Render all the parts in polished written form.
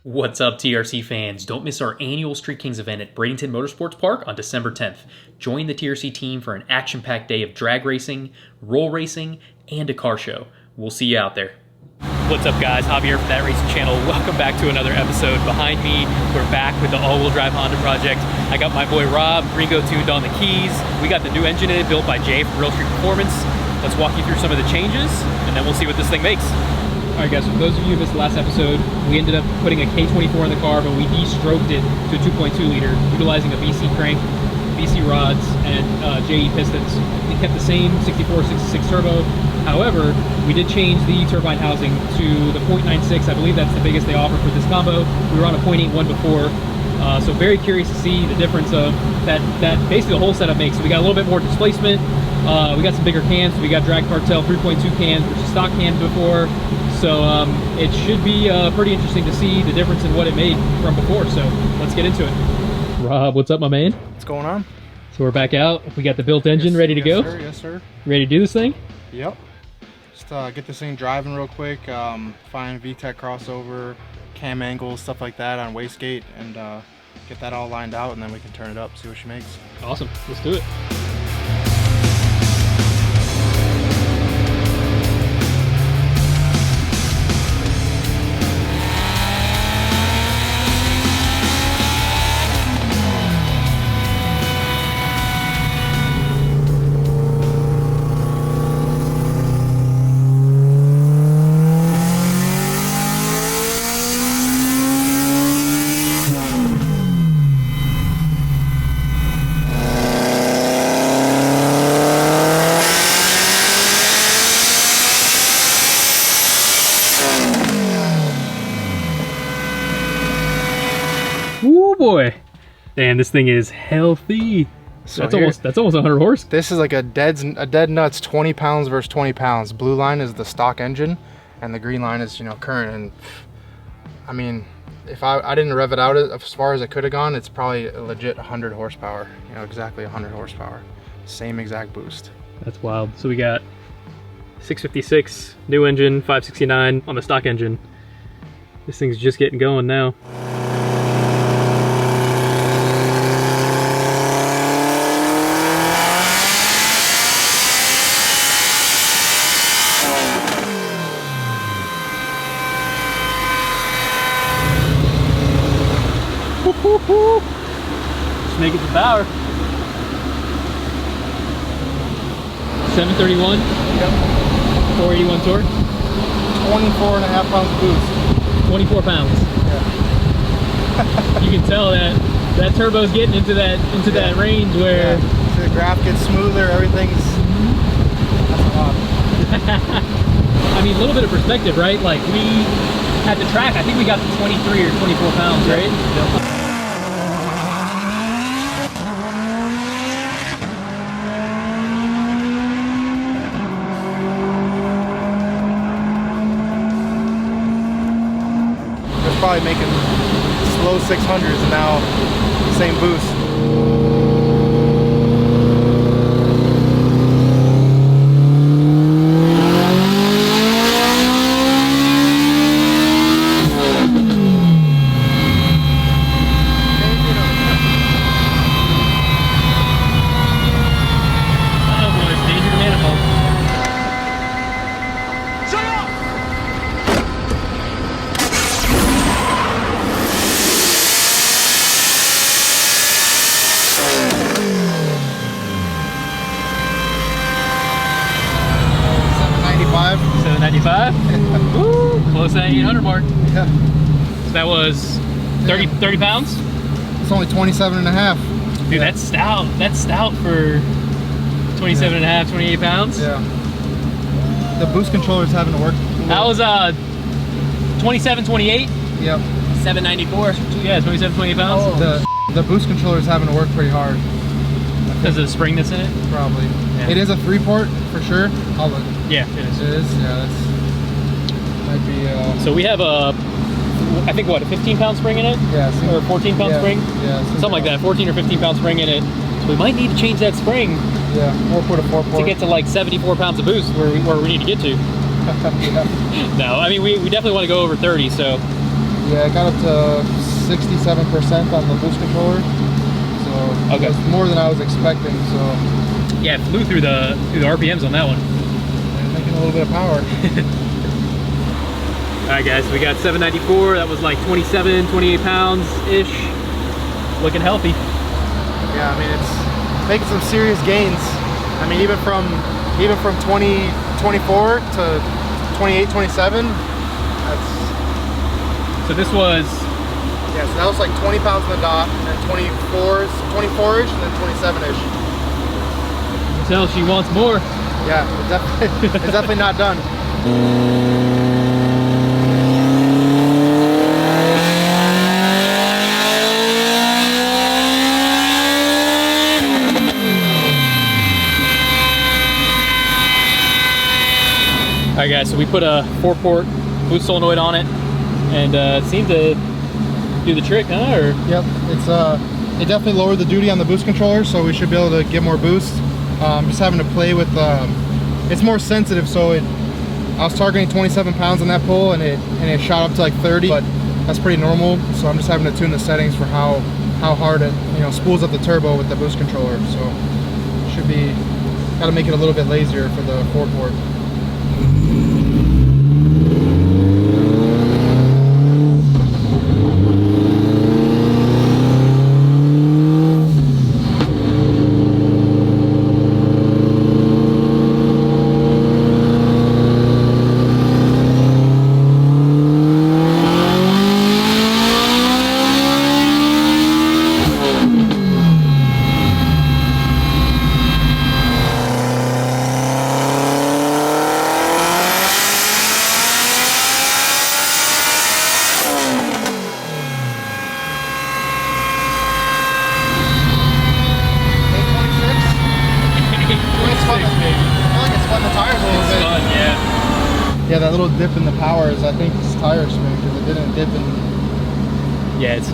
What's up, TRC fans? Don't miss our annual Street Kings event at Bradenton Motorsports Park on December 10th. Join the TRC team for an action-packed day of drag racing, roll racing, and a car show. We'll see you out there. What's up, guys? Javier from That Racing Channel. Welcome back to another episode. Behind me, we're back with the all-wheel drive Honda project. I got my boy Rob, GreenGo Tuned on the keys. We got the new engine in it, built by Jay from Real Street Performance. Let's walk you through some of the changes, and then we'll see what this thing makes. Alright guys, so for those of you who missed the last episode, we ended up putting a K24 in the car, but we de-stroked it to a 2.2 liter, utilizing a BC crank, BC rods, and JE pistons. We kept the same 64-66 turbo. However, we did change the turbine housing to the 0.96. I believe that's the biggest they offer for this combo. We were on a 0.81 before, so very curious to see the difference of that basically the whole setup makes. So we got a little bit more displacement. We got some bigger cans. We got Drag Cartel 3.2 cans versus stock cans before. So it should be pretty interesting to see the difference in what it made from before. So let's get into it. Rob, what's up, my man? What's going on? So we're back out. We got the built engine ready to go. Sir, yes, sir. Ready to do this thing? Yep. Just get this thing driving real quick. Find VTEC crossover, cam angles, stuff like that on wastegate, and get that all lined out, and then we can turn it up, see what she makes. Awesome. Let's do it. Ooh boy, damn! This thing is healthy. So that's almost 100 horse. This is like a dead nuts 20 pounds versus 20 pounds. Blue line is the stock engine, and the green line is current. And I mean, if I didn't rev it out as far as it could have gone, it's probably a legit 100 horsepower. Exactly 100 horsepower. Same exact boost. That's wild. So we got 656 new engine, 569 on the stock engine. This thing's just getting going now. Just make it to power. 731. Yep. 481 torque. 24.5 pounds boost. 24 pounds. Yeah. You can tell that turbo's getting into that range where so the graph gets smoother. Everything's. That's a lot. I mean, a little bit of perspective, right? Like we at the track, I think we got to 23 or 24 pounds, right? Yep. Probably making slow 600s and now same boost. Woo, close to that 800 mark. Yeah. So that was 30 pounds? It's only 27.5. Dude, yeah. That's stout. That's stout for 27.5, 28 pounds. Yeah. The boost controller's having to work. That was 27, 28? Yep. 794. Yeah, 27, 28 pounds. Oh. The boost controller's having to work pretty hard. I Because of the spring that's in it? Probably. Yeah. It is a 3-port for sure. I'll look. Yeah, it is. It is? Yeah, that's... Might be... So we have a... I think what, a 15-pound spring in it? Yeah. Or a 14-pound spring? Yeah. Something like that, 14 or 15-pound spring in it. So we might need to change that spring. Yeah, 4-port to 4-port. To get to like 74 pounds of boost where we need to get to. Yeah. No, I mean, we definitely want to go over 30, so. Yeah, I got up to 67% on the boost controller. So okay. That's more than I was expecting, so. Yeah, it flew through the RPMs on that one. And making a little bit of power. All right, guys, so we got 794. That was like 27, 28 pounds-ish. Looking healthy. Yeah, I mean, it's making some serious gains. I mean, even from 2024 to 28, 27, that's... So this was... Yeah, so that was like 20 pounds on the dot, and then 24-ish, and then 27-ish. Tell she wants more. Yeah, it's definitely not done. All right, guys, so we put a 4-port boost solenoid on it, and it seemed to do the trick, huh? Or? Yep, it definitely lowered the duty on the boost controller, so we should be able to get more boost. Just having to play with, it's more sensitive, so I was targeting 27 pounds on that pull, and it shot up to like 30, but that's pretty normal. So I'm just having to tune the settings for how hard it spools up the turbo with the boost controller. So should be, got to make it a little bit lazier for the 4-port. Yeah, that little dip in the power is, I think, it's tire spin, because it didn't dip in. Yeah, it's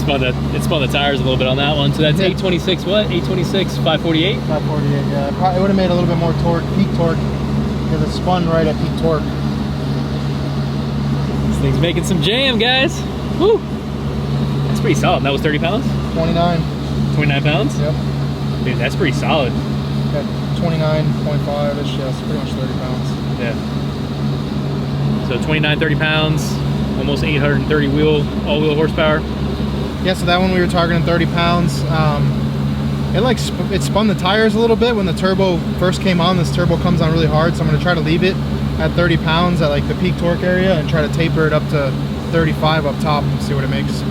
spun the tires a little bit on that one. So that's 826 what? 826 548. 548. Yeah, it would have made a little bit more torque, peak torque, because it spun right at peak torque. This thing's making some jam, guys. Woo! That's pretty solid. That was 30 pounds. 29. 29 pounds. Yep. Dude, that's pretty solid. Got 29.5ish. Yeah, it's pretty much 30 pounds. Yeah. So 29, 30 pounds, almost 830 all-wheel horsepower. Yeah, so that one we were targeting 30 pounds. It spun the tires a little bit when the turbo first came on. This turbo comes on really hard, so I'm going to try to leave it at 30 pounds at like the peak torque area and try to taper it up to 35 up top and see what it makes.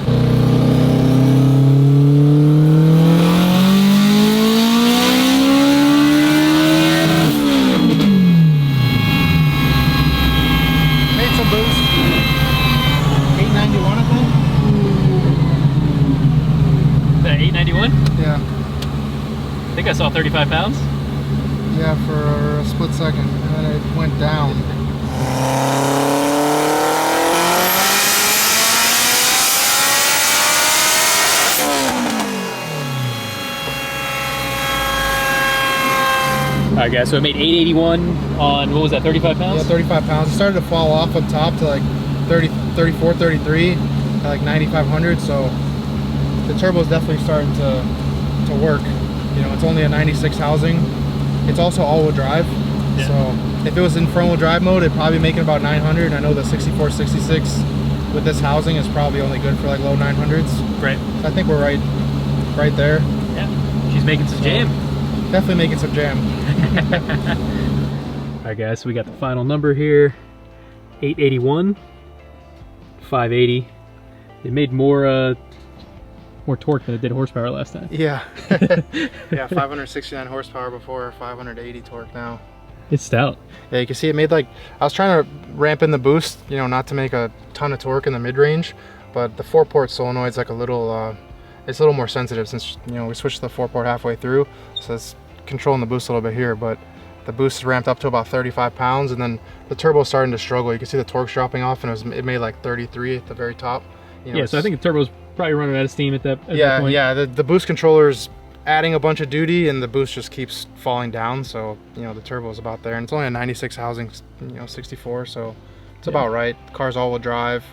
I think I saw 35 pounds. Yeah, for a split second, and then it went down. All right, guys, so it made 881 on, what was that, 35 pounds? Yeah, 35 pounds. It started to fall off up top to like 30, 34, 33, at like 9,500, so the turbo is definitely starting to work. You know, it's only a 96 housing. It's also all-wheel drive. Yeah. So if it was in front-wheel drive mode, it'd probably be making about 900. I know the 64, 66 with this housing is probably only good for like low 900s. Right. So I think we're right there. Yeah, she's making some jam. Definitely making some jam. All right, guys, so we got the final number here, 881, 580. It made more torque than it did horsepower last time. Yeah. Yeah, 569 horsepower before, 580 torque now. It's stout. Yeah, you can see it made like, I was trying to ramp in the boost, you know, not to make a ton of torque in the mid-range, but the 4-port solenoid's like a little, it's a little more sensitive since, you know, we switched the 4-port halfway through, so it's controlling the boost a little bit here, but the boost is ramped up to about 35 pounds, and then the turbo is starting to struggle. You can see the torque's dropping off, and it made like 33 at the very top. You know, yeah, so I think the turbo's probably running out of steam at that point. Yeah, the boost controller's adding a bunch of duty, and the boost just keeps falling down, so, you know, the turbo is about there, and it's only a 96 housing, you know, 64, so it's about right. The car's all-wheel drive,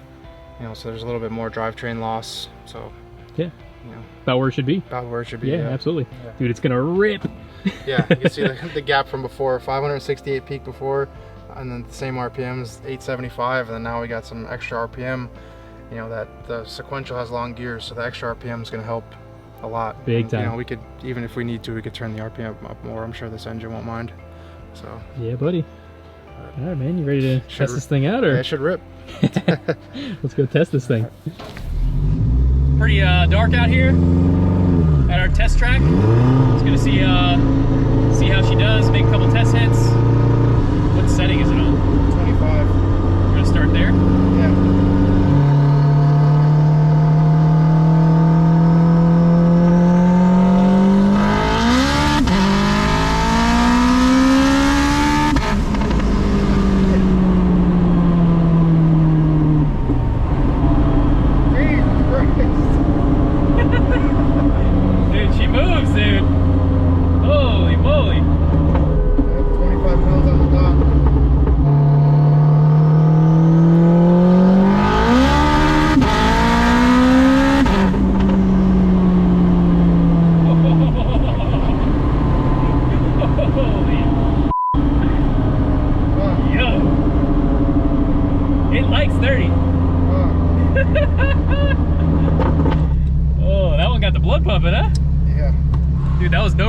you know, so there's a little bit more drivetrain loss, so yeah, you know, about where it should be. About where it should be. Yeah, absolutely. Yeah. Dude, it's gonna rip. Yeah, you can see the gap from before, 568 peak before, and then the same RPMs, 875, and then now we got some extra RPM. You know, that the sequential has long gears, so the extra RPM is going to help a lot. Big time. You know, we could, even if we need to, we could turn the RPM up more. I'm sure this engine won't mind. So. Yeah, buddy. All right, man, you ready to test this thing out, or? Yeah, it should rip. Let's go test this thing. Pretty dark out here at our test track. Just gonna see how she does. Make a couple test hits. What setting is it on? 25. We're gonna start there. Yeah.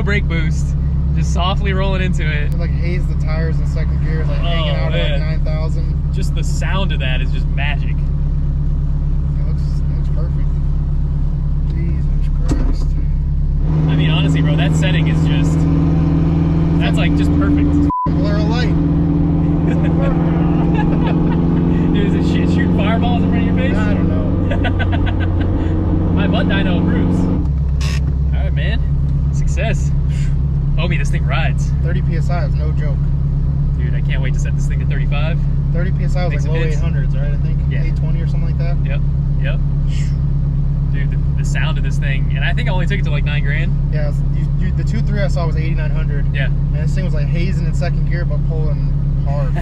Brake boost, just softly rolling into it. Like haze the tires in second gear, like hanging out at like 9,000. Just the sound of that is just magic. It looks perfect. Jesus Christ. I mean, honestly, bro, that setting is just, that's like just perfect. Blur of light. Dude, is it shit shooting fireballs in front of your face? I don't know. My butt dyno approves. All right, man. Success. Homie, this thing rides. 30 PSI is no joke. Dude, I can't wait to set this thing to 35. 30 PSI was like low 800s, right? I think. Yeah. 820 or something like that. Yep. Dude, the sound of this thing, and I think I only took it to like 9 grand. Yeah, the 2.3 I saw was 8,900. Yeah. And this thing was like hazing in second gear, but pulling hard.